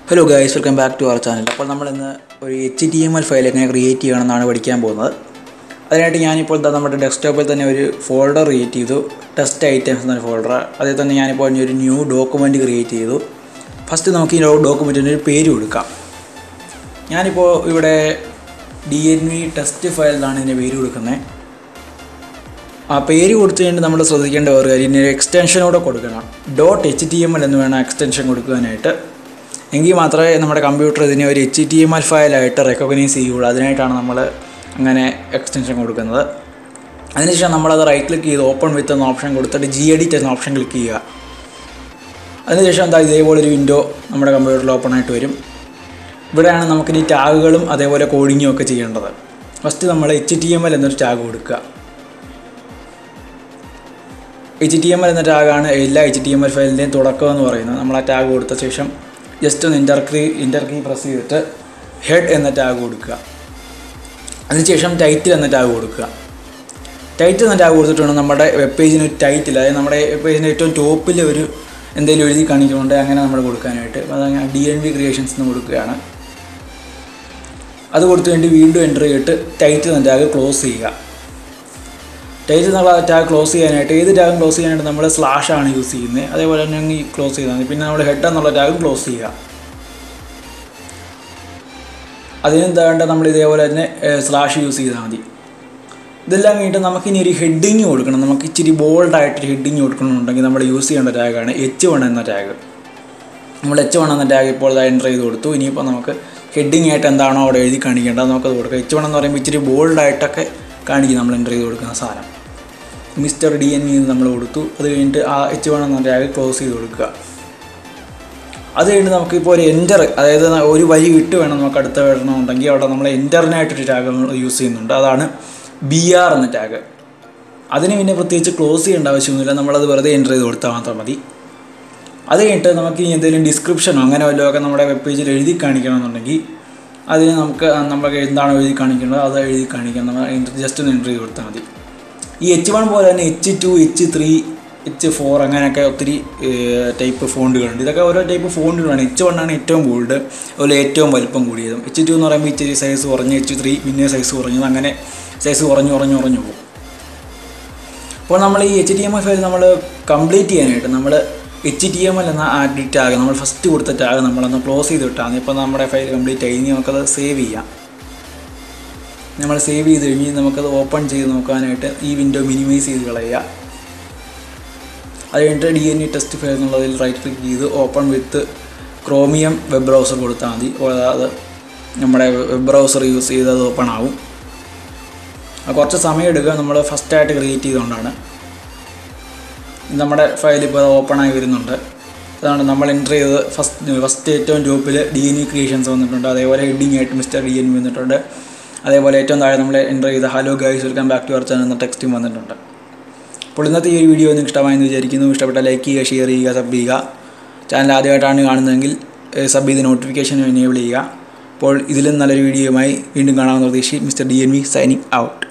Hello guys, welcome back to our channel. അപ്പോൾ നമ്മൾ ഇന്ന് ഒരു HTML ഫയൽ എങ്ങനെ ക്രിയേറ്റ് ചെയ്യണമെന്നാണ് പഠിക്കാൻ പോകുന്നത്. അതിനായിട്ട് ഞാനിപ്പോൾ നമ്മുടെ ഡെസ്ക്ടോപ്പിൽ തന്നെ ഒരു ഫോൾഡർ ക്രിയേറ്റ് ചെയ്തു, ടെസ്റ്റ് ഐറ്റംസ് എന്ന ഫോൾഡർ. അതിൽ തന്നെ ഞാനിപ്പോൾ ഒരു ന്യൂ ഡോക്യുമെൻറ്റ് ക്രിയേറ്റ് ചെയ്തു. ഫസ്റ്റ് നമുക്ക് ഈ ഡോക്യുമെൻറ്റിന് ഒരു പേര് കൊടുക്കാം. ഞാനിപ്പോൾ ഇവിടെ DNV ടെസ്റ്റ് ഫയൽ എന്നാണ് ഇതിന് പേര് കൊടുക്കുന്നത്. ആ പേര് കൊടുത്തു കഴിഞ്ഞിട്ട് നമ്മൾ ശ്രദ്ധിക്കേണ്ട ഒരു കാര്യം, ഇതിന് എക്സ്റ്റൻഷനോടെ കൊടുക്കണം. .html എന്ന് വേണം എക്സ്റ്റൻഷൻ കൊടുക്കാനായിട്ട്. എങ്കിൽ മാത്രമേ നമ്മുടെ കമ്പ്യൂട്ടർ ഇതിനെ ഒരു HTML ഫയലായിട്ട് റെക്കഗ്നൈസ് ചെയ്യുകയുള്ളൂ. അതിനായിട്ടാണ് നമ്മൾ അങ്ങനെ എക്സ്റ്റൻഷൻ കൊടുക്കുന്നത്. അതിനുശേഷം നമ്മളത് റൈറ്റ് ക്ലിക്ക് ചെയ്ത് ഓപ്പൺ വിത്ത് എന്ന ഓപ്ഷൻ കൊടുത്തിട്ട് gedit എന്ന ഓപ്ഷൻ ക്ലിക്ക് ചെയ്യുക. അതിനുശേഷം എന്താ ഇതേപോലൊരു വിൻഡോ നമ്മുടെ കമ്പ്യൂട്ടറിൽ ഓപ്പൺ ആയിട്ട് വരും. ഇവിടെയാണ് നമുക്കിനി ടാഗുകളും അതേപോലെ കോഡിങ്ങും ഒക്കെ ചെയ്യേണ്ടത്. ഫസ്റ്റ് നമ്മൾ HTML എന്നൊരു ടാഗ് കൊടുക്കുക. HTML എന്ന ടാഗാണ് എല്ലാ HTML ഫയലിൻ്റെയും തുടക്കം എന്ന് പറയുന്നത്. നമ്മൾ ആ ടാഗ് കൊടുത്ത ശേഷം ജസ്റ്റ് ഒന്ന് ഇൻ്റർ കീ പ്രസ് ചെയ്തിട്ട് ഹെഡ് എന്ന ടാഗ് കൊടുക്കുക. അതിനുശേഷം ടൈറ്റിൽ എന്ന ടാഗ് കൊടുക്കുക. ടൈറ്റിൽ എന്ന ടാഗ് കൊടുത്തിട്ടുണ്ട് നമ്മുടെ വെബ് പേജിന് ഒരു ടൈറ്റിൽ, അതായത് നമ്മുടെ വെബ് പേജിൻ്റെ ഏറ്റവും ടോപ്പിൽ ഒരു എന്തെങ്കിലും എഴുതി കാണിക്കുന്നുണ്ട്, അങ്ങനെ നമ്മൾ കൊടുക്കാനായിട്ട് അതങ്ങനെ DNV ക്രിയേഷൻസ് എന്ന് കൊടുക്കുകയാണ്. അത് കൊടുത്തു വേണ്ടി വീണ്ടും എൻ്റർ ചെയ്തിട്ട് ടൈറ്റിൽ എന്ന ടാഗ് ക്ലോസ് ചെയ്യുക. ടൈറ്റിൽ എന്നുള്ള ടാഗ് ക്ലോസ് ചെയ്യാനായിട്ട് ഏത് ടാഗും ക്ലോസ് ചെയ്യാനായിട്ട് നമ്മൾ സ്ലാഷാണ് യൂസ് ചെയ്യുന്നത്. അതേപോലെ തന്നെ ക്ലോസ് ചെയ്താൽ മതി. പിന്നെ നമ്മൾ ഹെഡ് എന്നുള്ള ടാഗും ക്ലോസ് ചെയ്യുക. അതിനെന്താ വേണ്ട, നമ്മൾ ഇതേപോലെ തന്നെ സ്ലാഷ് യൂസ് ചെയ്താൽ മതി. ഇതെല്ലാം കഴിഞ്ഞിട്ട് നമുക്കിനി ഒരു ഹെഡിങ് കൊടുക്കണം. നമുക്ക് ഇച്ചിരി ബോൾഡായിട്ടൊരു ഹെഡിങ് കൊടുക്കണമെന്നുണ്ടെങ്കിൽ നമ്മൾ യൂസ് ചെയ്യേണ്ട ടാഗാണ് H1 എന്ന ടാഗ്. നമ്മൾ H1 എന്ന ടാഗ് ഇപ്പോൾ എൻ്റർ ചെയ്ത് കൊടുത്തു. ഇനിയിപ്പോൾ നമുക്ക് ഹെഡിങ് ആയിട്ട് എന്താണോ അവിടെ എഴുതി കാണിക്കേണ്ടത് നമുക്കത് കൊടുക്കാം. H1 എന്ന് പറയുമ്പോൾ ഇച്ചിരി ബോൾഡായിട്ടൊക്കെ കാണിക്കും നമ്മൾ എൻ്റർ ചെയ്ത് കൊടുക്കുന്ന സാധനം. മിസ്റ്റർ DNV എന്ന് നമ്മൾ കൊടുത്തു. അത് കഴിഞ്ഞിട്ട് ആ H1 എന്ന ടാഗ് ക്ലോസ് ചെയ്ത് കൊടുക്കുക. അത് കഴിഞ്ഞിട്ട് നമുക്കിപ്പോൾ ഒരു എൻ്റർ, അതായത് ഒരു വരി വിട്ട് വേണം നമുക്ക് അടുത്ത വരണമെന്നുണ്ടെങ്കിൽ അവിടെ നമ്മൾ എൻ്ററിനായിട്ടൊരു ടാഗ് യൂസ് ചെയ്യുന്നുണ്ട്. അതാണ് BR എന്ന ടാഗ്. അതിന് പിന്നെ പ്രത്യേകിച്ച് ക്ലോസ് ചെയ്യേണ്ട ആവശ്യമൊന്നുമില്ല, നമ്മളത് വെറുതെ എൻ്റർ ചെയ്ത് കൊടുത്താൽ മാത്രം മതി. അത് കഴിഞ്ഞിട്ട് നമുക്ക് ഇനി എന്തെങ്കിലും ഡിസ്ക്രിപ്ഷനോ അങ്ങനെ വല്ലതുമൊക്കെ നമ്മുടെ വെബ് പേജിൽ എഴുതി കാണിക്കണമെന്നുണ്ടെങ്കിൽ അതിന് നമുക്ക് എന്താണോ എഴുതി കാണിക്കേണ്ടത് അത് എഴുതി കാണിക്കാം. നമ്മൾ ജസ്റ്റ് ഒന്ന് എൻ്റർ ചെയ്ത് കൊടുത്താൽ മതി. ഈ H1 പോലെ തന്നെ H2, H3, H4 അങ്ങനെയൊക്കെ ഒത്തിരി ടൈപ്പ് ഫോണ്ടുകളുണ്ട്. ഇതൊക്കെ ഓരോ ടൈപ്പ് ഫോണ്ടുകളാണ്. H1 ആണ് ഏറ്റവും ബോൾഡ്, അതുപോലെ ഏറ്റവും വലിപ്പം കൂടിയതും. H2 എന്ന് പറയുമ്പോൾ ഇച്ചിരി സൈസ് കുറഞ്ഞ്, H3 പിന്നെ സൈസ് കുറഞ്ഞത്, അങ്ങനെ സൈസ് കുറഞ്ഞു പോകും. അപ്പോൾ നമ്മൾ ഈ HTML ഫയൽ നമ്മൾ കംപ്ലീറ്റ് ചെയ്യാനായിട്ട് നമ്മൾ HTML എന്ന ടാഗ്, നമ്മൾ ഫസ്റ്റ് കൊടുത്ത ടാഗ് നമ്മളൊന്ന് ക്ലോസ് ചെയ്ത് വിട്ടാൽ ഇപ്പോൾ നമ്മുടെ ഫയൽ കംപ്ലീറ്റ് ആയി. ഇനി നമുക്കത് സേവ് ചെയ്യാം. നമ്മൾ സേവ് ചെയ്ത് കഴിഞ്ഞ് നമുക്കത് ഓപ്പൺ ചെയ്ത് നോക്കാനായിട്ട് ഈ വിൻഡോ മിനിമൈസ് ചെയ്ത് കളയുക. അത് കഴിഞ്ഞിട്ട് DNV ടെസ്റ്റ് ഫയൽ എന്നുള്ളതിൽ റൈറ്റ് ക്ലിക്ക് ചെയ്ത് ഓപ്പൺ വിത്ത് ക്രോമിയം വെബ് ബ്രൗസർ കൊടുത്താൽ മതി. അത് നമ്മുടെ വെബ് ബ്രൗസർ യൂസ് ചെയ്ത് അത് ഓപ്പൺ ആവും. കുറച്ച് സമയം എടുക്കുക, നമ്മൾ ഫസ്റ്റായിട്ട് ക്രിയേറ്റ് ചെയ്തുകൊണ്ടാണ്. നമ്മുടെ ഫയൽ ഇപ്പോൾ ഓപ്പണായി വരുന്നുണ്ട്. അതാണ് നമ്മൾ എൻ്റർ ചെയ്തത്. ഫസ്റ്റ് ഏറ്റവും ടോപ്പിൽ DNV ക്രിയേഷൻസ് വന്നിട്ടുണ്ട്. അതേപോലെ ഹെഡിങ് ആയിട്ട് മിസ്റ്റർ DNV വന്നിട്ടുണ്ട്. അതേപോലെ ഏറ്റവും താഴെ നമ്മൾ എൻ്റർ ചെയ്ത hello guys welcome back to our channel എന്ന ടെക്സ്റ്റും വന്നിട്ടുണ്ട്. അപ്പോൾ ഇന്നത്തെ ഈ ഒരു വീഡിയോ നിങ്ങൾക്ക് ഇഷ്ടമായെന്ന് വിചാരിക്കുന്നു. ഇഷ്ടപ്പെട്ടാൽ ലൈക്ക് ചെയ്യുക, ഷെയർ ചെയ്യുക, സബ് ചെയ്യുക. ചാനൽ ആദ്യമായിട്ടാണ് കാണുന്നതെങ്കിൽ സബ് ചെയ്ത് നോട്ടിഫിക്കേഷൻ എനേബിൾ ചെയ്യുക. അപ്പോൾ ഇതിലും നല്ലൊരു വീഡിയോയുമായി വീണ്ടും കാണാമെന്ന പ്രതീക്ഷയിൽ മിസ്റ്റർ DNV സൈനിങ് ഔട്ട്.